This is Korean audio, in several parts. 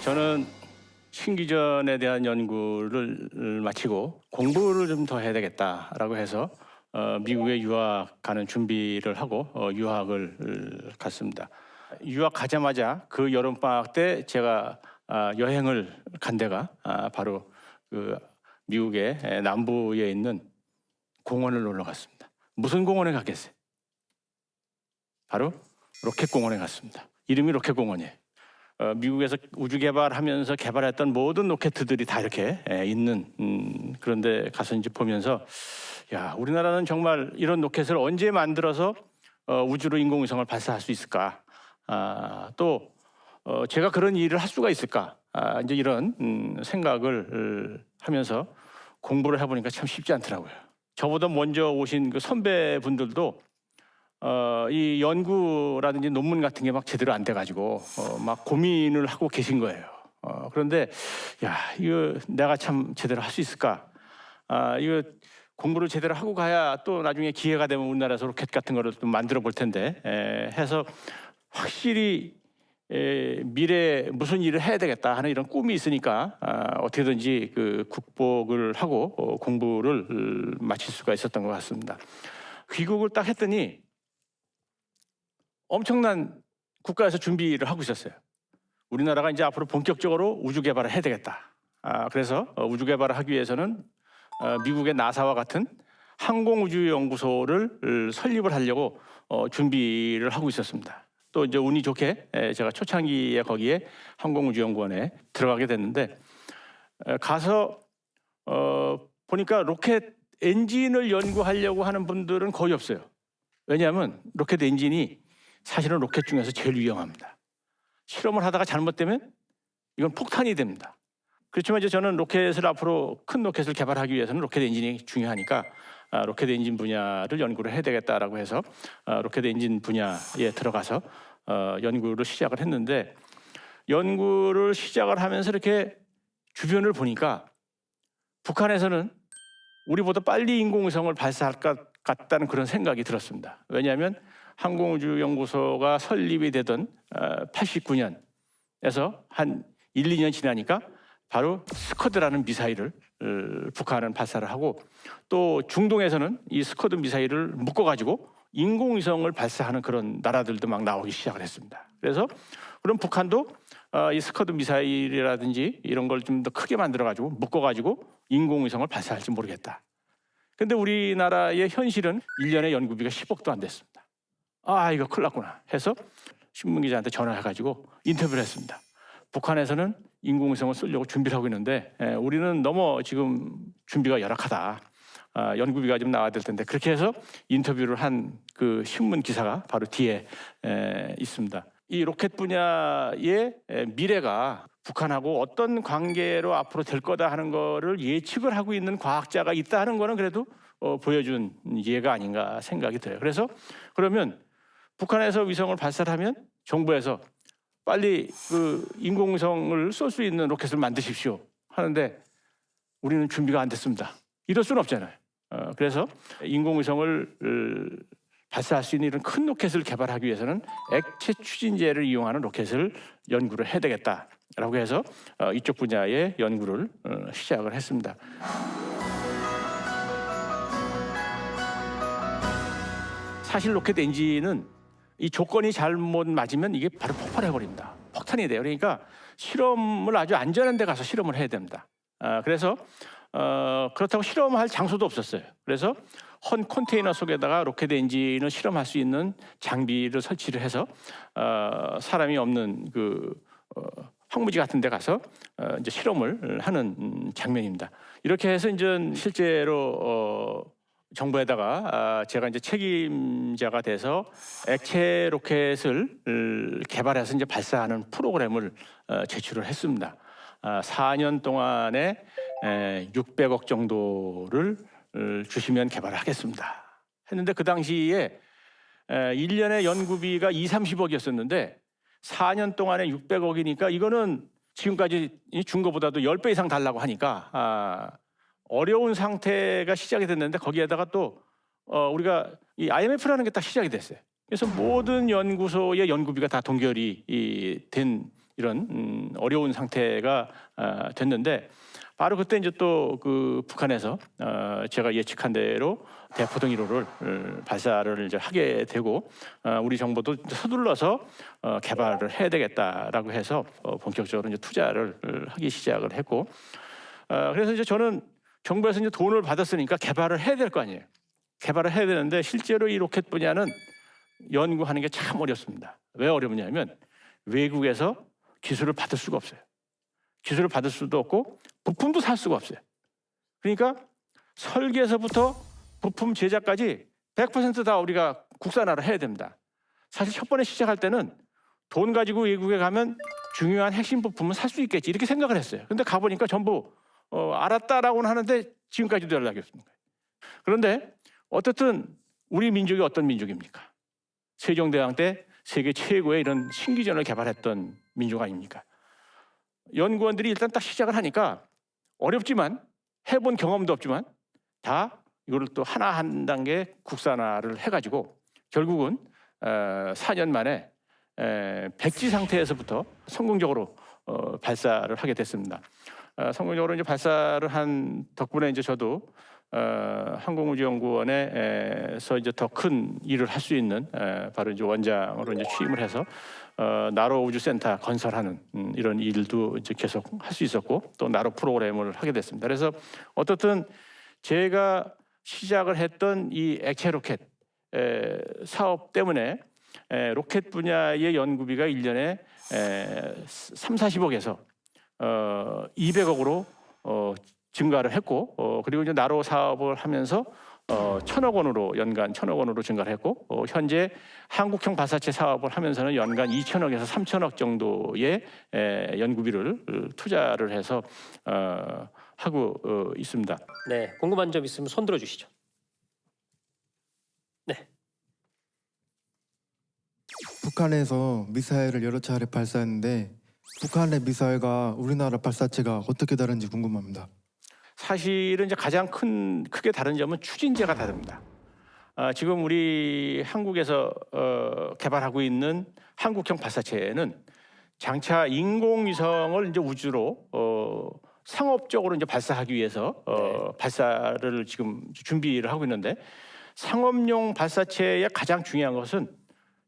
저는 신기전에 대한 연구를 마치고 공부를 좀 더 해야 되겠다라고 해서 미국에 유학 가는 준비를 하고 유학을 갔습니다. 유학 가자마자 그 여름방학 때 제가 여행을 간 데가 바로 그 미국의 남부에 있는 공원을 놀러 갔습니다. 무슨 공원에 갔겠어요? 바로 로켓공원에 갔습니다. 이름이 로켓공원이에요. 미국에서 우주 개발하면서 개발했던 모든 로켓들이 다 이렇게 있는 그런 데 가서 이제 보면서 야, 우리나라는 정말 이런 로켓을 언제 만들어서 우주로 인공위성을 발사할 수 있을까? 또 제가 그런 일을 할 수가 있을까? 이제 이런 생각을 하면서 공부를 해보니까 참 쉽지 않더라고요. 저보다 먼저 오신 그 선배분들도 이 연구라든지 논문 같은 게 막 제대로 안 돼가지고 막 고민을 하고 계신 거예요. 그런데 야, 이거 내가 참 제대로 할 수 있을까? 이거 공부를 제대로 하고 가야 또 나중에 기회가 되면 우리나라에서 로켓 같은 거를 좀 만들어 볼 텐데 해서 확실히 미래에 무슨 일을 해야 되겠다 하는 이런 꿈이 있으니까 어떻게든지 그 극복을 하고 공부를 마칠 수가 있었던 것 같습니다. 귀국을 딱 했더니 엄청난 국가에서 준비를 하고 있었어요. 우리나라가 이제 앞으로 본격적으로 우주 개발을 해야 되겠다. 그래서 우주 개발을 하기 위해서는 미국의 나사와 같은 항공우주연구소를 설립을 하려고 준비를 하고 있었습니다. 또 이제 운이 좋게 제가 초창기에 거기에 항공우주연구원에 들어가게 됐는데 가서 보니까 로켓 엔진을 연구하려고 하는 분들은 거의 없어요. 왜냐하면 로켓 엔진이 사실은 로켓 중에서 제일 위험합니다. 실험을 하다가 잘못되면 이건 폭탄이 됩니다. 그렇지만 이제 저는 로켓을 앞으로 큰 로켓을 개발하기 위해서는 로켓 엔진이 중요하니까 로켓 엔진 분야를 연구를 해야 되겠다라고 해서 로켓 엔진 분야에 들어가서 연구를 시작을 했는데 연구를 시작을 하면서 이렇게 주변을 보니까 북한에서는 우리보다 빨리 인공위성을 발사할 것 같다는 그런 생각이 들었습니다. 왜냐하면 항공우주연구소가 설립이 되던 89년에서 한 1, 2년 지나니까 바로 스커드라는 미사일을 북한은 발사를 하고 또 중동에서는 이 스커드 미사일을 묶어가지고 인공위성을 발사하는 그런 나라들도 막 나오기 시작을 했습니다. 그래서 그럼 북한도 이 스커드 미사일이라든지 이런 걸 좀 더 크게 만들어가지고 묶어가지고 인공위성을 발사할지 모르겠다. 근데 우리나라의 현실은 1년에 연구비가 10억도 안 됐습니다. 이거 큰일 났구나 해서 신문기자한테 전화해가지고 인터뷰를 했습니다. 북한에서는 인공위성을 쓰려고 준비를 하고 있는데 우리는 너무 지금 준비가 열악하다. 연구비가 좀 나와야 될 텐데 그렇게 해서 인터뷰를 한 그 신문 기사가 바로 뒤에 있습니다. 이 로켓 분야의 미래가 북한하고 어떤 관계로 앞으로 될 거다 하는 거를 예측을 하고 있는 과학자가 있다 하는 거는 그래도 보여준 예가 아닌가 생각이 들어요. 그래서 그러면 북한에서 위성을 발사를 하면 정부에서 빨리 그 인공위성을 쏠 수 있는 로켓을 만드십시오 하는데 우리는 준비가 안 됐습니다. 이럴 수는 없잖아요. 그래서 인공위성을 발사할 수 있는 이런 큰 로켓을 개발하기 위해서는 액체 추진제를 이용하는 로켓을 연구를 해야 되겠다라고 해서 이쪽 분야의 연구를 시작을 했습니다. 사실 로켓 엔진은 이 조건이 잘못 맞으면 이게 바로 폭발해 버립니다. 폭탄이 돼요. 그러니까 실험을 아주 안전한 데 가서 실험을 해야 됩니다. 그래서 그렇다고 실험할 장소도 없었어요. 그래서 헌 컨테이너 속에다가 로켓 엔진을 실험할 수 있는 장비를 설치를 해서 사람이 없는 그 황무지 같은 데 가서 이제 실험을 하는 장면입니다. 이렇게 해서 이제 실제로 정부에다가 제가 이제 책임자가 돼서 액체 로켓을 개발해서 이제 발사하는 프로그램을 제출을 했습니다. 4년 동안에 600억 정도를 주시면 개발을 하겠습니다. 했는데 그 당시에 1년에 연구비가 2, 30억이었었는데 4년 동안에 600억이니까 이거는 지금까지 준 거보다도 10배 이상 달라고 하니까 어려운 상태가 시작이 됐는데 거기에다가 또 우리가 이 IMF라는 게 딱 시작이 됐어요. 그래서 모든 연구소의 연구비가 다 동결이 된 이런 어려운 상태가 됐는데 바로 그때 이제 또 그 북한에서 제가 예측한 대로 대포동 1호를 발사를 이제 하게 되고 우리 정부도 서둘러서 개발을 해야 되겠다라고 해서 본격적으로 이제 투자를 하기 시작을 했고 그래서 이제 저는 정부에서 이제 돈을 받았으니까 개발을 해야 될 거 아니에요. 개발을 해야 되는데 실제로 이 로켓 분야는 연구하는 게 참 어렵습니다. 왜 어렵냐면 외국에서 기술을 받을 수가 없어요. 기술을 받을 수도 없고 부품도 살 수가 없어요. 그러니까 설계에서부터 부품 제작까지 100%다 우리가 국산화를 해야 됩니다. 사실 첫 번에 시작할 때는 돈 가지고 외국에 가면 중요한 핵심 부품은 살 수 있겠지 이렇게 생각을 했어요. 근데 가보니까 전부 알았다라고는 하는데 지금까지도 연락이 없습니다. 그런데 어쨌든 우리 민족이 어떤 민족입니까? 세종대왕 때 세계 최고의 이런 신기전을 개발했던 민족 아닙니까? 연구원들이 일단 딱 시작을 하니까 어렵지만 해본 경험도 없지만 다 이거를 또 하나 한 단계 국산화를 해가지고 결국은 4년 만에 백지 상태에서부터 성공적으로 발사를 하게 됐습니다. 성공적으로 이제 발사를 한 덕분에 이제 저도 항공우주연구원에서 이제 더 큰 일을 할 수 있는 바로 이제 원장으로 이제 취임을 해서 나로 우주센터 건설하는 이런 일도 이제 계속 할 수 있었고 또 나로 프로그램을 하게 됐습니다. 그래서 어떻든 제가 시작을 했던 이 액체 로켓 사업 때문에 로켓 분야의 연구비가 1년에 3,40억에서 200억으로 증가를 했고 그리고 이제 나로 사업을 하면서 1,000억 원으로 연간 1,000억 원으로 증가를 했고 현재 한국형 발사체 사업을 하면서는 연간 2,000억에서 3,000억 정도의 연구비를 투자를 해서 하고 있습니다. 네, 궁금한 점 있으면 손 들어 주시죠. 네. 북한에서 미사일을 여러 차례 발사했는데 북한의 미사일과 우리나라 발사체가 어떻게 다른지 궁금합니다. 사실은 이제 가장 크게 다른 점은 추진제가 다릅니다. 지금 우리 한국에서 개발하고 있는 한국형 발사체는 장차 인공위성을 이제 우주로 상업적으로 이제 발사하기 위해서 발사를 지금 준비를 하고 있는데 상업용 발사체의 가장 중요한 것은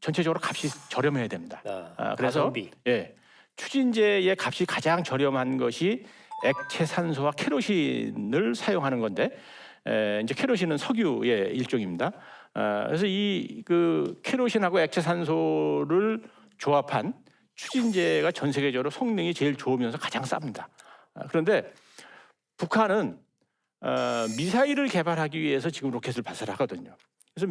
전체적으로 값이 저렴해야 됩니다. 그래서 가성비. 추진제의 값이 가장 저렴한 것이 액체 산소와 케로신을 사용하는 건데 이제 케로신은 석유의 일종입니다. 그래서 이 그 케로신하고 액체 산소를 조합한 추진제가 전 세계적으로 성능이 제일 좋으면서 가장 쌉니다. 그런데 북한은 미사일을 개발하기 위해서 지금 로켓을 발사를 하거든요. 그래서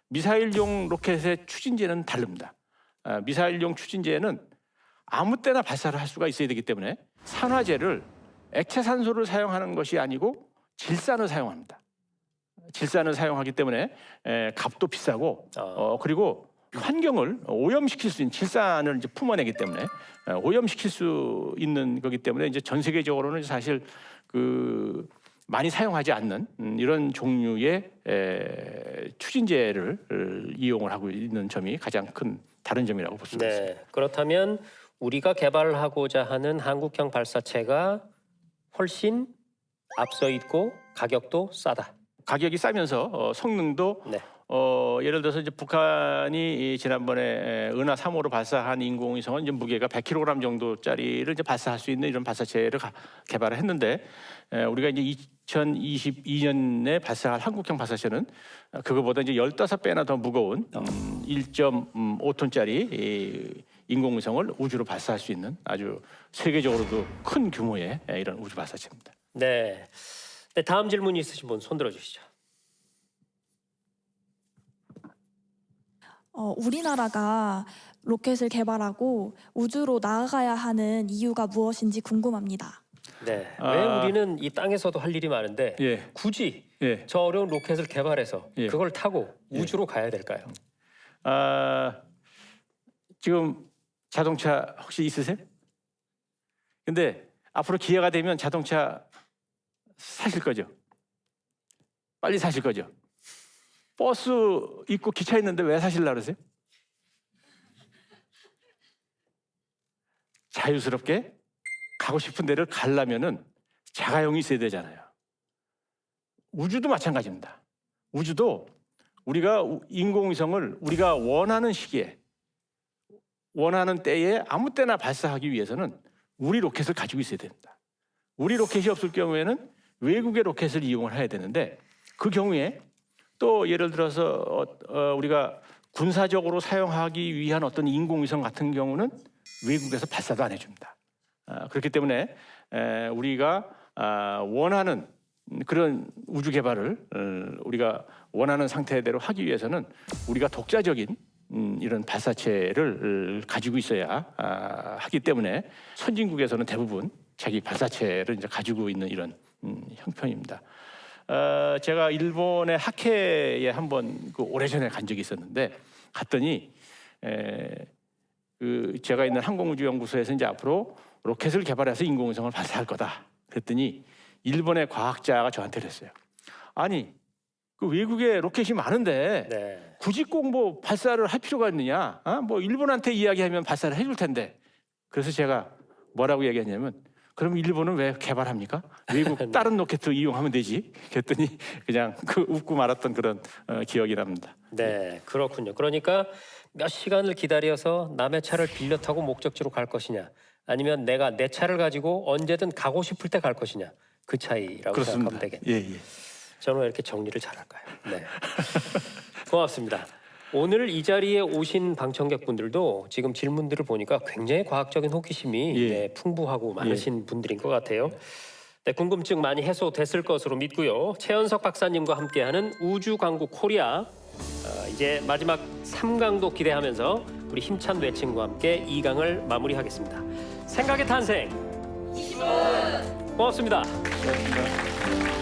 미사일용 로켓의 추진제는 다릅니다. 미사일용 추진제는 아무 때나 발사를 할 수가 있어야 되기 때문에 산화제를 액체 산소를 사용하는 것이 아니고 질산을 사용합니다. 질산을 사용하기 때문에 값도 비싸고 그리고 환경을 오염시킬 수 있는 질산을 이제 품어내기 때문에 오염시킬 수 있는 거기 때문에 이제 전 세계적으로는 사실 그 많이 사용하지 않는 이런 종류의 추진제를 이용을 하고 있는 점이 가장 큰 다른 점이라고 볼 수가 있습니다. 네. 그렇다면 우리가 개발하고자 하는 한국형 발사체가 훨씬 앞서 있고 가격도 싸다. 가격이 싸면서 성능도 네. 예를 들어서 이제 북한이 지난번에 은하 3호로 발사한 인공위성은 이제 무게가 100kg 정도짜리를 이제 발사할 수 있는 이런 발사체를 개발을 했는데 우리가 이제 2022년에 발사할 한국형 발사체는 그거보다 이제 15배나 더 무거운 1.5톤짜리 인공위성을 우주로 발사할 수 있는 아주 세계적으로도 큰 규모의 이런 우주 발사체입니다. 네. 네, 다음 질문 있으신 분 손 들어 주시죠. 우리나라가 로켓을 개발하고 우주로 나아가야 하는 이유가 무엇인지 궁금합니다. 네. 왜 우리는 이 땅에서도 할 일이 많은데 굳이 저 어려운 로켓을 개발해서 그걸 타고 우주로 가야 될까요? 지금 자동차 혹시 있으세요? 근데 앞으로 기회가 되면 자동차 사실 거죠? 빨리 사실 거죠? 버스 있고 기차 있는데 왜 사실라 그러세요? 자유스럽게 가고 싶은 데를 가려면은 자가용이 있어야 되잖아요. 우주도 마찬가지입니다. 우주도 우리가 인공위성을 우리가 원하는 시기에 원하는 때에 아무 때나 발사하기 위해서는 우리 로켓을 가지고 있어야 됩니다. 우리 로켓이 없을 경우에는 외국의 로켓을 이용을 해야 되는데 그 경우에 또 예를 들어서 우리가 군사적으로 사용하기 위한 어떤 인공위성 같은 경우는 외국에서 발사도 안 해줍니다. 그렇기 때문에 우리가 원하는 그런 우주 개발을 우리가 원하는 상태대로 하기 위해서는 우리가 독자적인 이런 발사체를 가지고 있어야 하기 때문에 선진국에서는 대부분 자기 발사체를 이제 가지고 있는 이런 형편입니다. 제가 일본의 학회에 한번 오래전에 간 적이 있었는데 갔더니 제가 있는 항공우주연구소에서 이제 앞으로 로켓을 개발해서 인공위성을 발사할 거다. 그랬더니 일본의 과학자가 저한테 그랬어요. 아니 그 외국에 로켓이 많은데 네. 굳이 꼭 뭐 발사를 할 필요가 있느냐? 뭐 일본한테 이야기하면 발사를 해줄 텐데. 그래서 제가 뭐라고 얘기했냐면 그럼 일본은 왜 개발합니까? 외국 다른 로켓도 이용하면 되지. 그랬더니 그냥 웃고 말았던 그런 기억이 납니다. 네, 그렇군요. 그러니까 몇 시간을 기다려서 남의 차를 빌려 타고 목적지로 갈 것이냐, 아니면 내가 내 차를 가지고 언제든 가고 싶을 때 갈 것이냐, 그 차이라고 그렇습니다. 생각하면 되겠네요. 예. 저는 왜 이렇게 정리를 잘할까요? 네, 고맙습니다. 오늘 이 자리에 오신 방청객분들도 지금 질문들을 보니까 굉장히 과학적인 호기심이 네, 풍부하고 많으신 분들인 것 같아요. 네, 궁금증 많이 해소됐을 것으로 믿고요. 최연석 박사님과 함께하는 우주광구 코리아 이제 마지막 3강도 기대하면서 우리 힘찬 외침과 함께 2강을 마무리하겠습니다. 생각의 탄생 20분 고맙습니다. 고맙습니다.